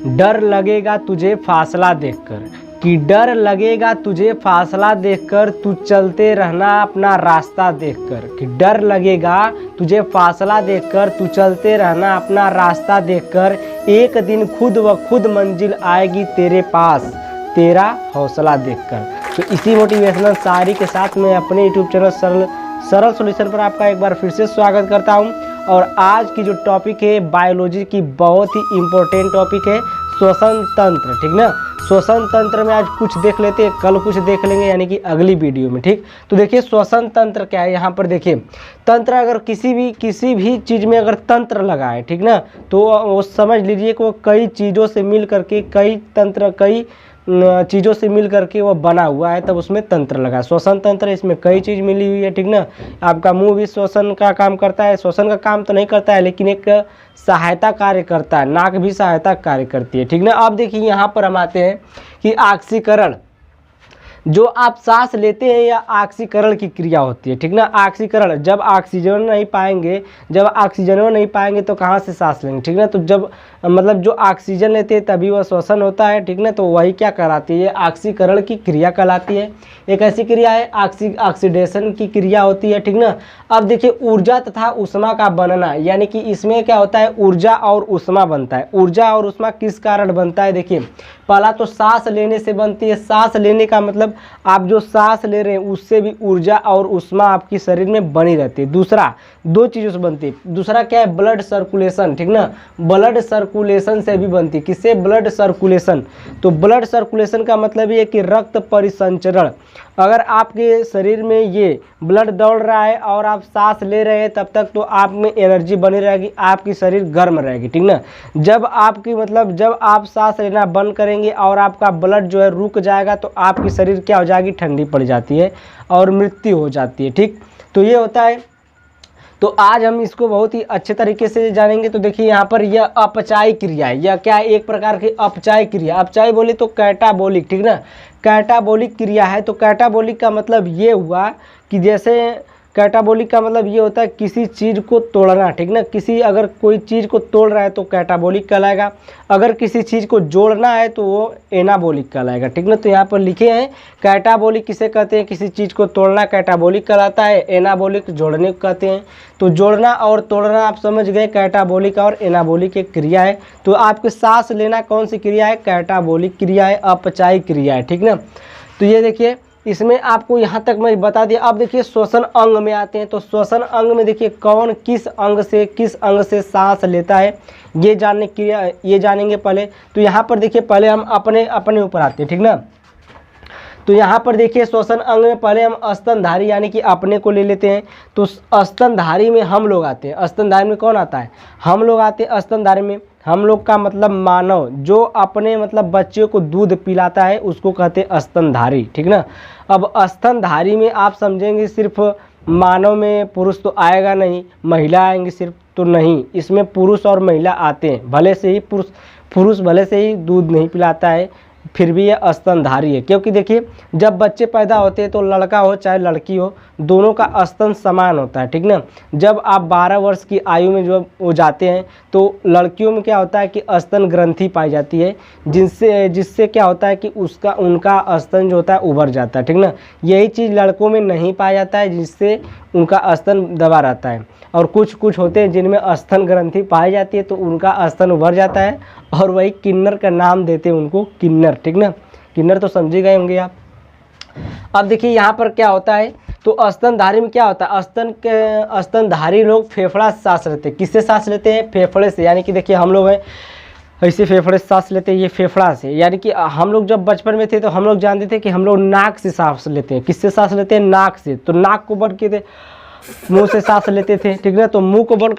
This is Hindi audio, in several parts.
डर लगेगा तुझे फासला देखकर, कि डर लगेगा तुझे फासला देखकर, तू चलते रहना अपना रास्ता देखकर। कि डर लगेगा तुझे फासला देखकर, तू चलते रहना अपना रास्ता देखकर। एक दिन खुद व खुद मंजिल आएगी तेरे पास, तेरा हौसला देखकर। तो इसी मोटिवेशनल शायरी के साथ मैं अपने यूट्यूब चैनल सरल सॉल्यूशन पर आपका एक बार फिर से स्वागत करता हूं। और आज की जो टॉपिक है बायोलॉजी की, बहुत ही इम्पोर्टेंट टॉपिक है, श्वसन तंत्र। ठीक ना, श्वसन तंत्र में आज कुछ देख लेते हैं, कल कुछ देख लेंगे, यानी कि अगली वीडियो में। ठीक, तो देखिए श्वसन तंत्र क्या है। यहाँ पर देखिए तंत्र, अगर किसी भी चीज़ में अगर तंत्र लगा है, ठीक ना, तो वो समझ लीजिए कि वो कई चीज़ों से मिल करके, कई चीज़ों से मिल करके वो बना हुआ है, तब उसमें तंत्र लगा। श्वसन तंत्र, इसमें कई चीज़ मिली हुई है। ठीक ना, आपका मुंह भी श्वसन का काम करता है, श्वसन का काम तो नहीं करता है लेकिन एक सहायता कार्य करता है। नाक भी सहायता कार्य करती है। ठीक ना, अब देखिए यहाँ पर हम आते हैं कि ऑक्सीकरण, जो आप सांस लेते हैं या ऑक्सीकरण की क्रिया होती है। ठीक ना, ऑक्सीकरण, जब ऑक्सीजन नहीं पाएंगे तो कहाँ से सांस लेंगे। ठीक ना, तो जब मतलब जो ऑक्सीजन लेते हैं तभी वह श्वसन होता है। ठीक ना, तो वही क्या कहलाती है, ऑक्सीकरण की क्रिया कहलाती है। एक ऐसी क्रिया है ऑक्सीडेशन की क्रिया होती है। ठीक ना, अब देखिए ऊर्जा तथा उष्मा का बनना, यानी कि इसमें क्या होता है, ऊर्जा और उष्मा बनता है। ऊर्जा और उष्मा किस कारण बनता है, देखिए पहला तो सांस लेने से बनती है। सांस लेने का मतलब आप जो सांस ले रहे हैं उससे भी ऊर्जा और उष्मा आपकी शरीर में बनी रहती है। दूसरा, दो चीज़ों से बनती है। दूसरा क्या है, ब्लड सर्कुलेशन। ठीक ना, ब्लड सर्कुलेशन से भी बनती है। किससे, ब्लड सर्कुलेशन। तो ब्लड सर्कुलेशन का मतलब ये है कि रक्त परिसंचरण। अगर आपके शरीर में ये ब्लड दौड़ रहा है और आप सांस ले रहे हैं तब तक तो आप में एनर्जी बनी रहेगी, आपकी शरीर गर्म रहेगी। ठीक ना, जब आप सांस लेना बंद करेंगे और आपका ब्लड जो है रुक जाएगा तो आपकी शरीर क्या हो जाएगी, ठंडी पड़ जाती है और मृत्यु हो जाती है। ठीक, तो ये होता है। तो आज हम इसको बहुत ही अच्छे तरीके से जानेंगे। तो देखिए यहाँ पर यह अपचायी क्रिया है। यह क्या है, एक प्रकार की अपचायी क्रिया। अपचायी बोले तो कैटाबोलिक। ठीक ना, कैटाबोलिक क्रिया है। तो कैटाबोलिक का मतलब ये हुआ कि जैसे कैटाबोलिक का मतलब ये होता है किसी चीज़ को तोड़ना। ठीक ना, अगर कोई चीज़ को तोड़ रहा है तो कैटाबोलिक कहलाएगा। अगर किसी चीज़ को जोड़ना है तो वो एनाबोलिक कहलाएगा। ठीक ना, तो यहाँ पर लिखे हैं कैटाबोलिक किसे कहते हैं, किसी चीज़ को तोड़ना कैटाबोलिक कहलाता है, एनाबोलिक जोड़ने को कहते हैं। तो जोड़ना और तोड़ना आप समझ गए, कैटाबोलिक और एनाबोलिक एक क्रिया है। तो आपके सांस लेना कौन सी क्रिया है, कैटाबोलिक क्रिया है, अपचायी क्रिया है। ठीक ना, तो ये देखिए इसमें आपको यहाँ तक मैं बता दिया। अब देखिए श्वसन अंग में आते हैं। तो श्वसन अंग में देखिए कौन किस अंग से सांस लेता है, ये जानेंगे पहले। तो यहाँ पर देखिए पहले हम अपने ऊपर आते हैं। ठीक ना, तो यहाँ पर देखिए श्वसन अंग में पहले हम स्तनधारी यानी कि अपने को ले लेते हैं। तो स्तनधारी में हम लोग आते हैं। स्तनधारी में कौन आता है, हम लोग आते हैं स्तनधारी में। हम लोग का मतलब मानव, जो अपने मतलब बच्चे को दूध पिलाता है उसको कहते हैं स्तनधारी। ठीक ना, अब स्तनधारी में आप समझेंगे सिर्फ मानव में पुरुष तो आएगा नहीं, महिला आएंगे सिर्फ, तो नहीं, इसमें पुरुष और महिला आते हैं। भले से ही पुरुष भले से ही दूध नहीं पिलाता है, फिर भी यह स्तनधारी है। क्योंकि देखिए जब बच्चे पैदा होते हैं तो लड़का हो चाहे लड़की हो, दोनों का स्तन समान होता है। ठीक ना, जब आप 12 वर्ष की आयु में जो वो जाते हैं तो लड़कियों में क्या होता है कि स्तन ग्रंथि पाई जाती है, जिससे क्या होता है कि उनका स्तन जो होता है उभर जाता है। ठीक ना, यही चीज़ लड़कों में नहीं पाया जाता है, जिससे उनका स्तन दबा रहता है। और कुछ होते हैं जिनमें स्तन ग्रंथि पाई जाती है तो उनका स्तन उभर जाता है, और वही किन्नर का नाम देते हैं उनको, किन्नर। ठीक ना, किन्नर तो समझ गए होंगे आप। अब देखिए यहाँ पर क्या होता है, तो स्तनधारी में क्या होता है, स्तनधारी लोग फेफड़ा से सांस लेते हैं। किससे सांस लेते हैं, फेफड़े से। यानी कि देखिए हम लोग हैं ऐसे फेफड़े से सांस लेते हैं, ये फेफड़ा से। यानी कि हम लोग जब बचपन में थे तो हम लोग जानते थे कि हम लोग नाक से सांस लेते हैं। किससे सांस लेते हैं, नाक से। तो नाक को बंद किए थे, मुंह से सांस लेते थे। ठीक है, तो मुंह को बंद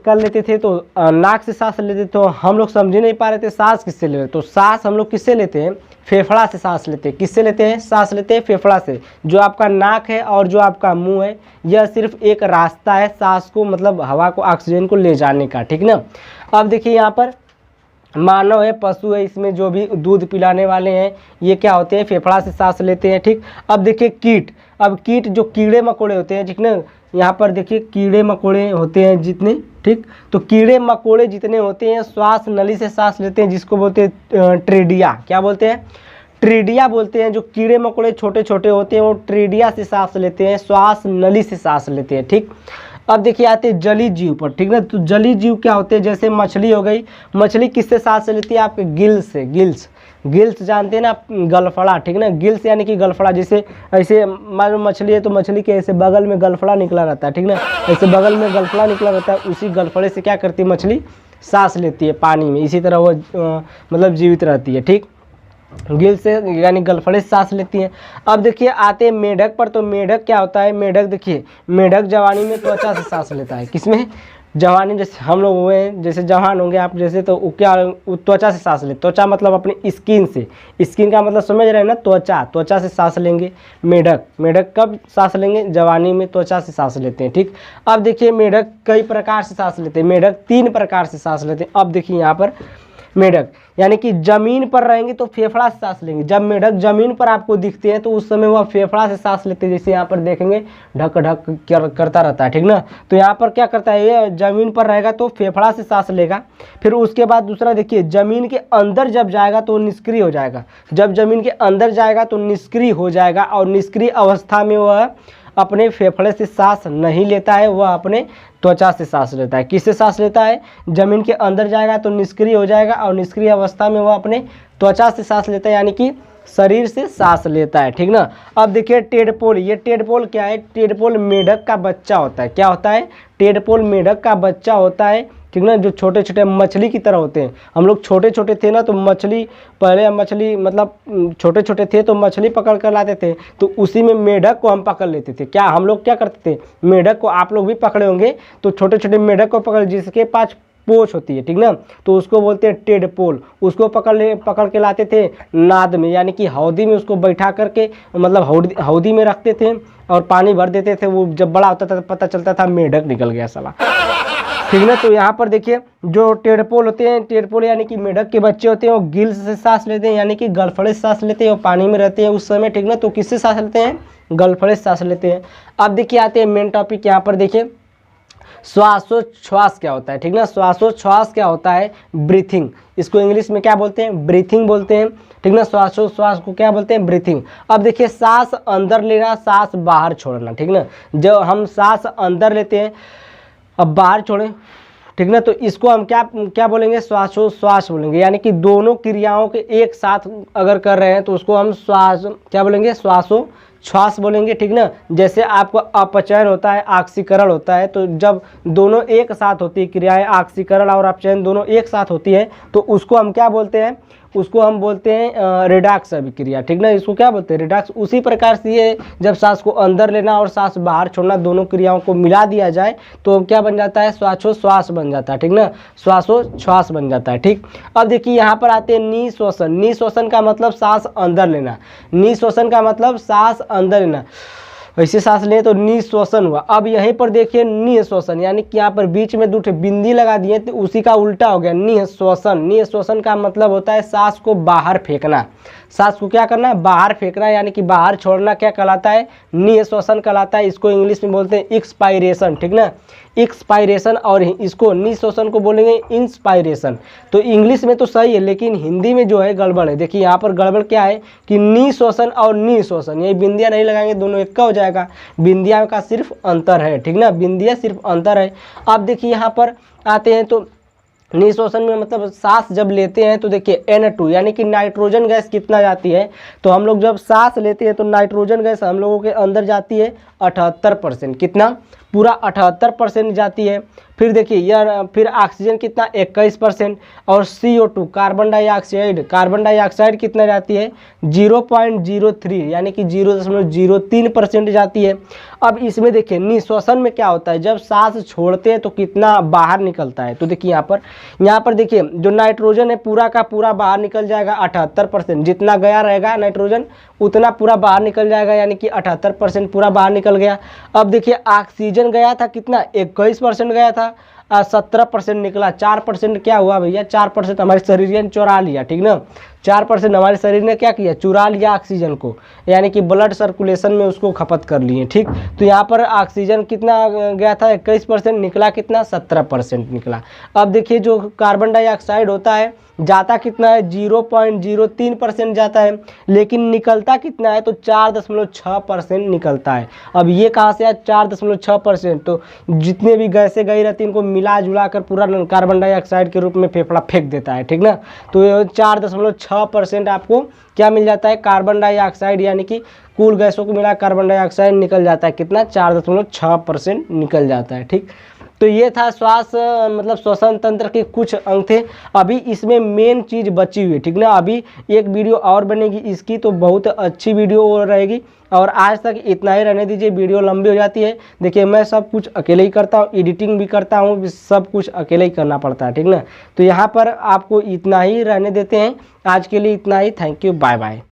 कर लेते थे, तो नाक से सांस लेते थे। तो हम लोग समझ नहीं पा रहे थे सांस किससे ले रहे। तो सांस हम लोग किससे लेते हैं, फेफड़ा से सांस लेते हैं। किससे लेते हैं, सांस लेते हैं फेफड़ा से। जो आपका नाक है और जो आपका मुंह है, यह सिर्फ एक रास्ता है सांस को, मतलब हवा को, ऑक्सीजन को ले जाने का। ठीक ना, अब देखिए यहाँ पर मानव है, पशु है, इसमें जो भी दूध पिलाने वाले हैं ये क्या होते हैं, फेफड़ा से सांस लेते हैं। ठीक, अब देखिए कीट। अब कीट जो कीड़े मकोड़े होते हैं, ठीक ना, यहाँ पर देखिए कीड़े मकोड़े होते हैं जितने, ठीक। तो कीड़े मकोड़े जितने होते हैं श्वास नली से सांस लेते हैं, जिसको बोलते हैं ट्रिडिया। क्या बोलते हैं? ट्रिडिया बोलते हैं। जो कीड़े मकोड़े छोटे छोटे होते हैं वो ट्रिडिया से सांस लेते हैं, श्वास नली से सांस लेते हैं। ठीक। अब देखिए आते हैं जलीय जीव पर। ठीक ना। तो जलीय जीव क्या होते हैं? जैसे मछली हो गई। मछली किससे सांस लेती है? आपके गिल्स से। गिल्स जानते हैं ना, गलफड़ा। ठीक ना। गिल्स यानी कि गलफड़ा। जैसे ऐसे मान लो मछली है तो मछली के ऐसे बगल में गलफड़ा निकला रहता है। ठीक ना। ऐसे बगल में गलफड़ा निकला रहता है, उसी गलफड़े से क्या करती है मछली? सांस लेती है पानी में। इसी तरह वो मतलब जीवित रहती है। ठीक। गिल से यानी गलफड़े से सांस लेती हैं। अब देखिए आते हैं मेढक पर। तो मेढक क्या होता है? मेढक देखिए, मेढक जवानी में त्वचा से सांस लेता है। किसमें? जवानी। जैसे हम लोग हुए हैं, जैसे जवान होंगे आप जैसे, तो क्या त्वचा से सांस ले। त्वचा मतलब अपनी स्किन से। स्किन का मतलब समझ रहे हैं ना? त्वचा से सांस लेंगे मेढक कब सांस लेंगे? जवानी में त्वचा से सांस लेते हैं। ठीक। अब देखिए मेढक कई प्रकार से सांस लेते हैं। मेढक 3 प्रकार से सांस लेते हैं। अब देखिए यहाँ पर मेढक यानी कि जमीन पर रहेंगे तो फेफड़ा से सांस लेंगे। जब मेढक जमीन पर आपको दिखते हैं तो उस समय वह फेफड़ा से सांस लेते हैं। जैसे यहाँ पर देखेंगे ढक ढक करता रहता है। ठीक ना। तो यहाँ पर क्या करता है? ये जमीन पर रहेगा तो फेफड़ा से सांस लेगा। फिर उसके बाद दूसरा देखिए, जमीन के अंदर जब जाएगा तो निष्क्रिय हो जाएगा। जब जमीन के अंदर जाएगा तो निष्क्रिय हो जाएगा, और निष्क्रिय अवस्था में वह अपने फेफड़े से सांस नहीं लेता है, वह अपने त्वचा से सांस लेता है। किससे सांस लेता है? जमीन के अंदर जाएगा तो निष्क्रिय हो जाएगा, और निष्क्रिय अवस्था में वह अपने त्वचा से सांस लेता है, यानी कि शरीर से सांस लेता है। ठीक ना। अब देखिए टेडपोल। ये टेडपोल क्या है? टेडपोल मेढक का बच्चा होता है। क्या होता है? टेडपोल मेढक का बच्चा होता है। ठीक ना। जो छोटे छोटे मछली की तरह होते हैं। हम लोग छोटे छोटे थे ना, तो मछली पहले मछली मतलब छोटे छोटे थे तो मछली पकड़ कर लाते थे, तो उसी में मेढक को हम पकड़ लेते थे। क्या हम लोग क्या करते थे? मेढक को, आप लोग भी पकड़े होंगे, तो छोटे छोटे मेढक को पकड़, जिसके पास पोछ होती है। ठीक ना। तो उसको बोलते हैं टेडपोल। उसको पकड़ के लाते थे नाद में, यानी कि हौदी में उसको बैठा करके, मतलब हौदी में रखते थे और पानी भर देते थे। वो जब बड़ा होता था तो पता चलता था मेढक निकल गया साला। ठीक ना। तो यहाँ पर देखिए जो टेडपोल होते हैं, टेडपोल यानी कि मेढक के बच्चे होते हैं, वो गिल्स से सांस लेते हैं, यानी कि गलफड़े से सांस लेते हैं, और पानी में रहते हैं उस समय। ठीक ना। तो किससे सांस लेते हैं? गलफड़े से सांस लेते हैं। अब देखिए आते हैं मेन टॉपिक। यहाँ पर देखिए श्वासोच्छ्वास क्या होता है? ठीक ना। श्वासोच्छ्वास क्या होता है? ब्रीथिंग। इसको इंग्लिश में क्या बोलते हैं? ब्रीथिंग बोलते हैं। ठीक ना। श्वासोच्छ्वास को क्या बोलते हैं? ब्रीथिंग। अब देखिए सांस अंदर लेना, सांस बाहर छोड़ना। ठीक ना। जब हम सांस अंदर लेते हैं, अब बाहर छोड़ें। ठीक ना। तो इसको हम क्या बोलेंगे? श्वासोच्छ्वास बोलेंगे। यानी कि दोनों क्रियाओं के एक साथ अगर कर रहे हैं तो उसको हम क्या बोलेंगे? श्वास बोलेंगे। ठीक ना। जैसे आपको अपचयन होता है, ऑक्सीकरण होता है, तो जब दोनों एक साथ होती है क्रियाएं, ऑक्सीकरण और अपचयन दोनों एक साथ होती है, तो उसको हम क्या बोलते हैं? उसको हम बोलते हैं रिडॉक्स अभिक्रिया। ठीक ना। इसको क्या बोलते हैं? रिडॉक्स। उसी प्रकार से ये जब सांस को अंदर लेना और सांस बाहर छोड़ना, दोनों क्रियाओं को मिला दिया जाए तो क्या बन जाता है? श्वासोच्छ्वास बन जाता है। ठीक ना। श्वासोच्छ्वास बन जाता है। ठीक। अब देखिए यहाँ पर आते हैं निःश्वसन। निःश्वसन का मतलब सांस अंदर लेना। निःश्वसन का मतलब सांस अंदर लेना। ऐसे सांस लें तो निःश्वसन हुआ। अब यहीं पर देखिए निःश्वसन, यानी कि यहाँ पर बीच में 2 बिंदी लगा दिए तो उसी का उल्टा हो गया निःश्वसन। निःश्वसन का मतलब होता है सांस को बाहर फेंकना। सांस को क्या करना है? बाहर फेंकना, यानी कि बाहर छोड़ना क्या कहलाता है? निःश्वसन कहलाता है। इसको इंग्लिश में बोलते हैं एक्सपायरेशन। ठीक ना। एक्सपायरेशन। और इसको निःश्वसन को बोलेंगे इंस्पायरेशन। तो इंग्लिश में तो सही है, लेकिन हिंदी में जो है गड़बड़ है। देखिए यहाँ पर गड़बड़ क्या है कि निःश्वसन और निःश्वसन, यही बिंदियाँ नहीं लगाएंगे, दोनों एक का हो जाएगा। बिंदिया का सिर्फ अंतर है। ठीक ना। बिंदिया सिर्फ अंतर है। अब देखिए यहाँ पर आते हैं तो निःश्वसन में मतलब सांस जब लेते हैं तो देखिए N2 यानी कि नाइट्रोजन गैस कितना जाती है? तो हम लोग जब सांस लेते हैं तो नाइट्रोजन गैस हम लोगों के अंदर जाती है 78%। कितना? पूरा 78% जाती है। फिर देखिए यार, फिर ऑक्सीजन कितना? 21%। और CO2 कार्बन डाइऑक्साइड कितना जाती है? 0.03 यानी कि 0.03% जाती है। अब इसमें देखिए निःश्वसन में क्या होता है? जब सांस छोड़ते हैं तो कितना बाहर निकलता है? तो देखिए यहाँ पर देखिए जो नाइट्रोजन है पूरा का पूरा बाहर निकल जाएगा 78%। जितना गया रहेगा नाइट्रोजन उतना पूरा बाहर निकल जाएगा, यानी कि 78% पूरा बाहर निकल गया। अब देखिए ऑक्सीजन गया था कितना? 21% गया था, 17% निकला। 4% क्या हुआ भैया? 4% हमारे शरीर ने चुरा लिया। ठीक ना। 4% हमारे शरीर ने क्या किया, चुरा लिया ऑक्सीजन को, यानी कि ब्लड सर्कुलेशन में उसको खपत कर लिए। ठीक, तो यहाँ पर ऑक्सीजन कितना गया था, 21%, निकला कितना, 17% निकला। अब देखिए जो कार्बन डाइऑक्साइड होता है जाता कितना है, 0.03% जाता है, लेकिन निकलता कितना है, तो 4.6% निकलता है। अब ये कहाँ से आया 4.6%, तो जितने भी गैसें गई रहती हैं इनको मिला जुला कर पूरा कार्बन डाइऑक्साइड के रूप में फेफड़ा फेंक देता है। ठीक ना, तो 4.6% आपको क्या मिल जाता है, कार्बन डाइऑक्साइड, यानी कि कुल गैसों को मिला कार्बन डाइऑक्साइड निकल जाता है कितना, 4.6% निकल जाता है। ठीक, तो ये था श्वास मतलब श्वसन तंत्र के कुछ अंग थे। अभी इसमें मेन चीज़ बची हुई है। ठीक ना, अभी एक वीडियो और बनेगी इसकी, तो बहुत अच्छी वीडियो रहेगी। और आज तक इतना ही रहने दीजिए, वीडियो लंबी हो जाती है। देखिए मैं सब कुछ अकेले ही करता हूँ, एडिटिंग भी करता हूँ, सब कुछ अकेले ही करना पड़ता है। ठीक ना, तो यहाँ पर आपको इतना ही रहने देते हैं, आज के लिए इतना ही। Thank you, bye bye.